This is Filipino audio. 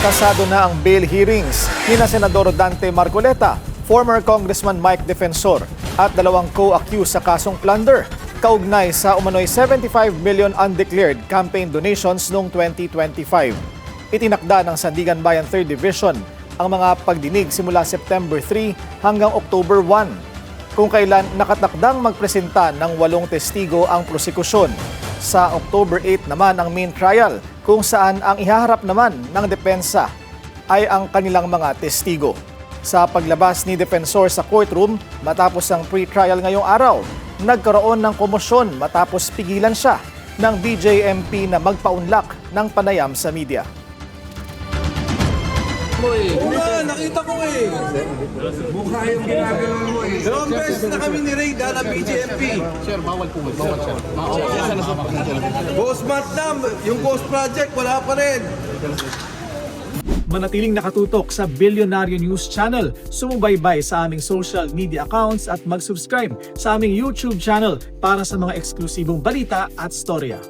Kasado na ang bail hearings ni Senador Dante Marcoleta, former Congressman Mike Defensor at dalawang co-accused sa kasong plunder kaugnay sa umano'y 75 million undeclared campaign donations noong 2025. Itinakda ng Sandigan Bayan 3rd Division ang mga pagdinig simula September 3 hanggang October 1, kung kailan nakatakdang magpresenta ng 8 testigo ang prosekusyon. Sa October 8 naman ang main trial, kung saan ang ihaharap naman ng depensa ay ang kanilang mga testigo. Sa paglabas ni Defensor sa courtroom matapos ang pre-trial ngayong araw, nagkaroon ng komosyon matapos pigilan siya ng BJMP na magpaunlak ng panayam sa media. Oo nga, nakita ko eh. Mukha yung ginagawa mo eh. Dalawang beses na kami ni-raid na BJMP. Sir, bawal po. Bawal, sir. Ghost month na, yung Ghost Project, wala pa rin. Manatiling nakatutok sa Bilyonaryo News Channel, sumubaybay sa aming social media accounts at mag-subscribe sa aming YouTube channel para sa mga eksklusibong balita at storya.